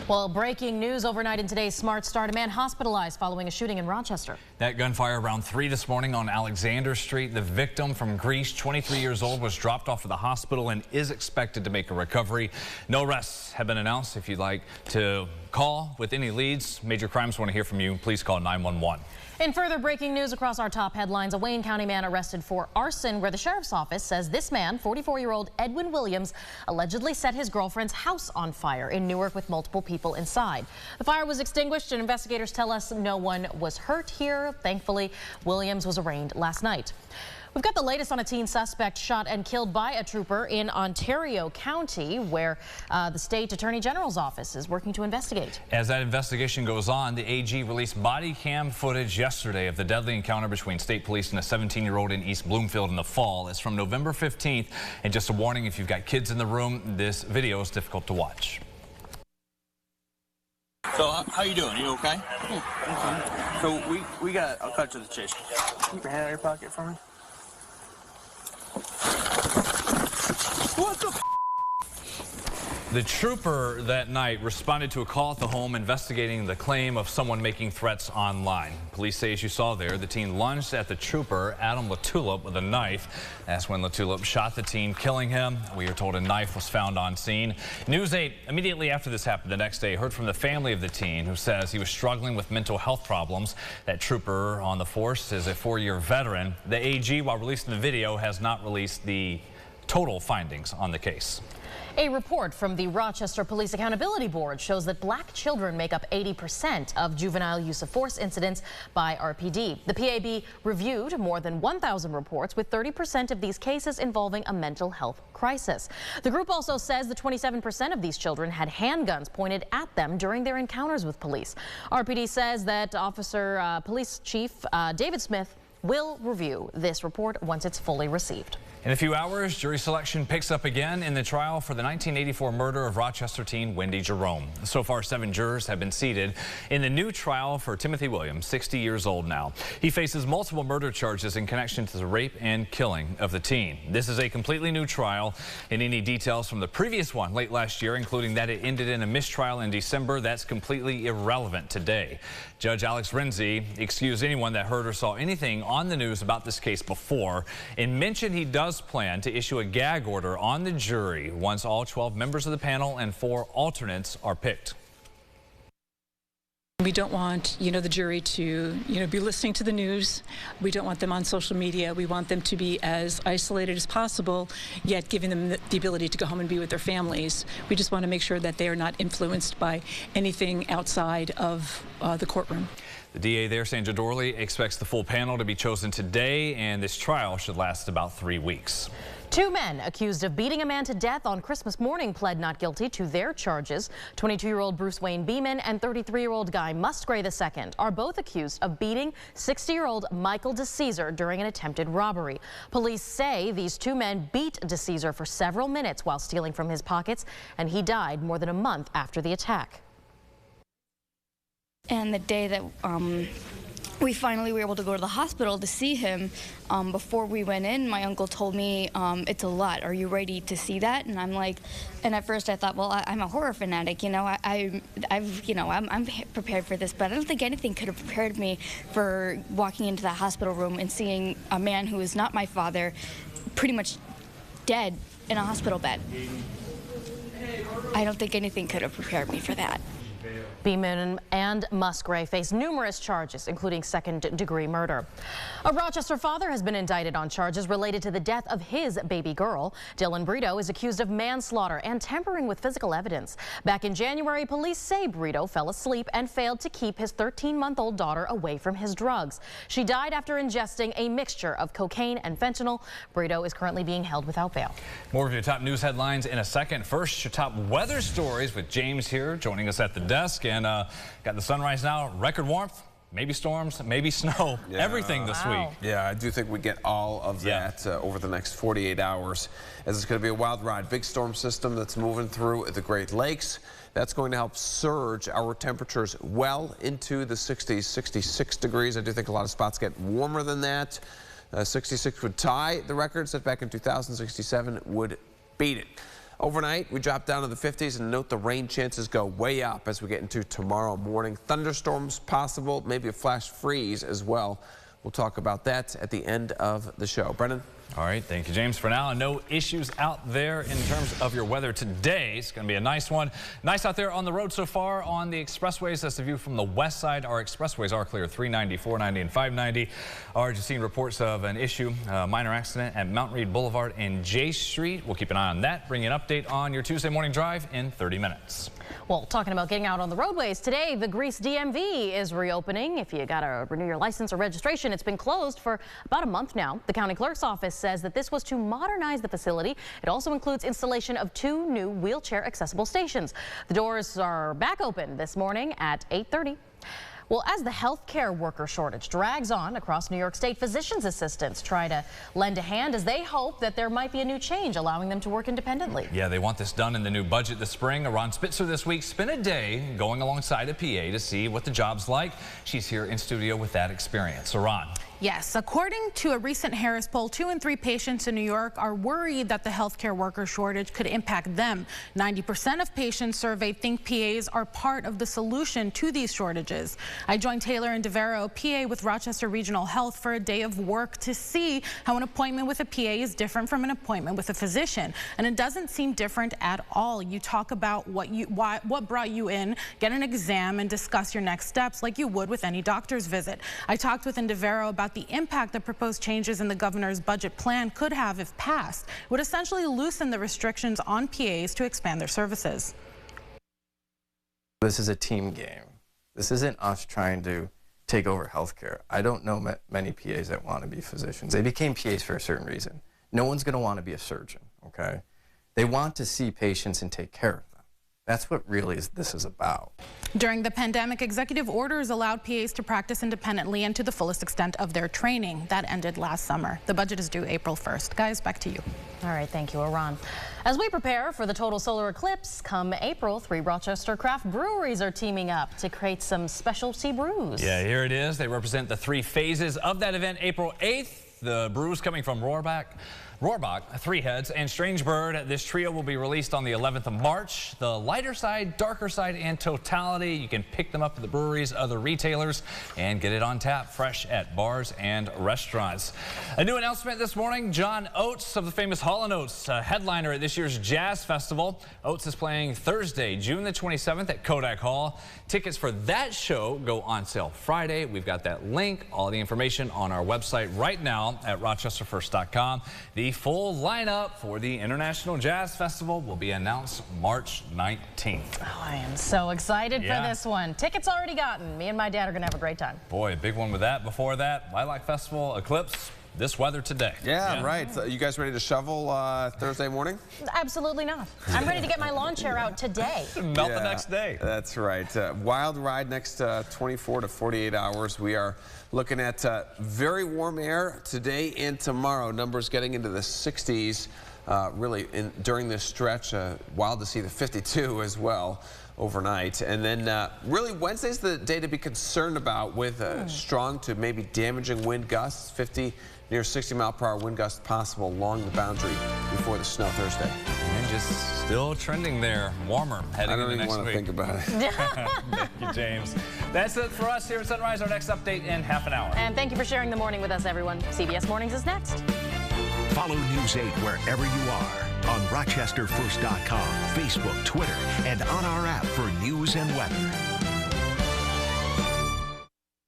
Well, breaking news overnight in today's Smart Start. A man hospitalized following a shooting in Rochester. That gunfire around 3 this morning on Alexander Street. The victim from Greece, 23 years old, was dropped off at the hospital and is expected to make a recovery. No arrests have been announced. If you'd like to call with any leads, Major Crimes want to hear from you, please call 911. In further breaking news across our top headlines, a Wayne County man arrested for arson, where the sheriff's office says this man, 44-year-old Edwin Williams, allegedly set his girlfriend's house on fire in Newark with multiple people inside. The fire was extinguished and investigators tell us no one was hurt here. Thankfully, Williams was arraigned last night. We've got the latest on a teen suspect shot and killed by a trooper in Ontario County, where the state attorney general's office is working to investigate. As that investigation goes on, the AG released body cam footage yesterday of the deadly encounter between state police and a 17-year-old in East Bloomfield in the fall. It's from November 15th. And just a warning, if you've got kids in the room, this video is difficult to watch. So, how you doing? You okay? So, we got, I'll cut to the chase. Keep your hand out of your pocket for me. What the f? The trooper that night responded to a call at the home investigating the claim of someone making threats online. Police say, as you saw there, the teen lunged at the trooper, Adam Latulip, with a knife. That's when Latulip shot the teen, killing him. We are told a knife was found on scene. News 8, immediately after this happened the next day, heard from the family of the teen, who says he was struggling with mental health problems. That trooper on the force is a 4-year veteran. The AG, while releasing the video, has not released the total findings on the case. A report from the Rochester Police Accountability Board shows that black children make up 80% of juvenile use of force incidents by RPD. The PAB reviewed more than 1,000 reports, with 30% of these cases involving a mental health crisis. The group also says that 27% of these children had handguns pointed at them during their encounters with police. RPD says that Police Chief David Smith will review this report once it's fully received. In a few hours, jury selection picks up again in the trial for the 1984 murder of Rochester teen Wendy Jerome. So far, 7 jurors have been seated in the new trial for Timothy Williams, 60 years old now. He faces multiple murder charges in connection to the rape and killing of the teen. This is a completely new trial, and any details from the previous one late last year, including that it ended in a mistrial in December, that's completely irrelevant today. Judge Alex Renzi excused anyone that heard or saw anything on the news about this case before, and mentioned he does plan to issue a gag order on the jury once all 12 members of the panel and 4 alternates are picked. We don't want, the jury to, be listening to the news. We don't want them on social media. We want them to be as isolated as possible, yet giving them the ability to go home and be with their families. We just want to make sure that they are not influenced by anything outside of the courtroom. The DA there, Sandra Dorley, expects the full panel to be chosen today, and this trial should last about 3 weeks. 2 men accused of beating a man to death on Christmas morning pled not guilty to their charges. 22-year-old Bruce Wayne Beeman and 33-year-old Guy Musgrave II are both accused of beating 60-year-old Michael DeCesar during an attempted robbery. Police say these 2 men beat DeCesar for several minutes while stealing from his pockets, and he died more than a month after the attack. And the day that we finally were able to go to the hospital to see him, before we went in, my uncle told me, it's a lot. Are you ready to see that? And I'm like, and at first I thought, well, I'm a horror fanatic, I'm prepared for this, but I don't think anything could have prepared me for walking into that hospital room and seeing a man who is not my father pretty much dead in a hospital bed. I don't think anything could have prepared me for that. Beeman and Musgrave face numerous charges, including second-degree murder. A Rochester father has been indicted on charges related to the death of his baby girl. Dylan Brito is accused of manslaughter and tampering with physical evidence. Back in January, police say Brito fell asleep and failed to keep his 13-month-old daughter away from his drugs. She died after ingesting a mixture of cocaine and fentanyl. Brito is currently being held without bail. More of your top news headlines in a second. First, your top weather stories with James here joining us at the desk. And got the sunrise now, record warmth, maybe storms, maybe snow, everything this week. Yeah, I do think we get all of that over the next 48 hours, as it's going to be a wild ride. Big storm system that's moving through the Great Lakes. That's going to help surge our temperatures well into the 60s, 66 degrees. I do think a lot of spots get warmer than that. 66 would tie the record set back in 2067, would beat it. Overnight, we drop down to the 50s, and note the rain chances go way up as we get into tomorrow morning. Thunderstorms possible, maybe a flash freeze as well. We'll talk about that at the end of the show. Brennan? All right, thank you, James. For now, no issues out there in terms of your weather today. It's going to be a nice one. Nice out there on the road so far on the expressways. That's the view from the west side. Our expressways are clear. 390, 490, and 590. Are just seeing reports of an issue, minor accident at Mount Read Boulevard and J Street. We'll keep an eye on that. Bring you an update on your Tuesday morning drive in 30 minutes. Well, talking about getting out on the roadways, today the Greece DMV is reopening. If you got to renew your license or registration, it's been closed for about a month now. The county clerk's office says that this was to modernize the facility. It also includes installation of 2 new wheelchair accessible stations. The doors are back open this morning at 8:30. Well, as the healthcare worker shortage drags on across New York State, physicians' assistants try to lend a hand as they hope that there might be a new change allowing them to work independently. Yeah, they want this done in the new budget this spring. Ron Spitzer this week spent a day going alongside a PA to see what the job's like. She's here in studio with that experience. So, Ron. Yes, according to a recent Harris poll, 2 in 3 patients in New York are worried that the healthcare worker shortage could impact them. 90% of patients surveyed think PAs are part of the solution to these shortages. I joined Taylor and DeVero, PA with Rochester Regional Health, for a day of work to see how an appointment with a PA is different from an appointment with a physician. And it doesn't seem different at all. You talk about what brought you in, get an exam, and discuss your next steps like you would with any doctor's visit. I talked with DeVero about the impact the proposed changes in the governor's budget plan could have if passed. It would essentially loosen the restrictions on PAs to expand their services. This is a team game. This isn't us trying to take over healthcare. I don't know many PAs that want to be physicians. They became PAs for a certain reason. No one's going to want to be a surgeon, okay? They want to see patients and take care of them. That's what really this is about. During the pandemic, executive orders allowed PAs to practice independently and to the fullest extent of their training. That ended last summer. The budget is due April 1st. Guys, back to you. All right, thank you, Iran. As we prepare for the total solar eclipse come April, 3 Rochester craft breweries are teaming up to create some specialty brews. Yeah, here it is. They represent the 3 phases of that event. April 8th, the brews coming from Rohrbach, 3 Heads, and Strange Bird. This trio will be released on the 11th of March. The lighter side, darker side, and totality. You can pick them up at the breweries, other retailers, and get it on tap fresh at bars and restaurants. A new announcement this morning. John Oates of the famous Hall & Oates, headliner at this year's Jazz Festival. Oates is playing Thursday, June the 27th at Kodak Hall. Tickets for that show go on sale Friday. We've got that link, all the information on our website right now at rochesterfirst.com. The full lineup for the International Jazz Festival will be announced March 19th. Oh, I am so excited for this one. Tickets already gotten. Me and my dad are going to have a great time. Boy, a big one with that. Before that, Lilac Festival, Eclipse, this weather today. Yeah, right. You guys ready to shovel Thursday morning? Absolutely not. I'm ready to get my lawn chair out today. Melt the next day. That's right. Wild ride next 24 to 48 hours. We are looking at very warm air today and tomorrow. Numbers getting into the 60s really during this stretch. Wild to see the 52 as well overnight. And then really Wednesday's the day to be concerned about with strong to maybe damaging wind gusts. 50 near 60-mile-per-hour wind gusts possible along the boundary before the snow Thursday. And just still trending there, warmer heading into next week. I don't even want to think about it. Thank you, James. That's it for us here at Sunrise. Our next update in half an hour. And thank you for sharing the morning with us, everyone. CBS Mornings is next. Follow News 8 wherever you are on RochesterFirst.com, Facebook, Twitter, and on our app for news and weather.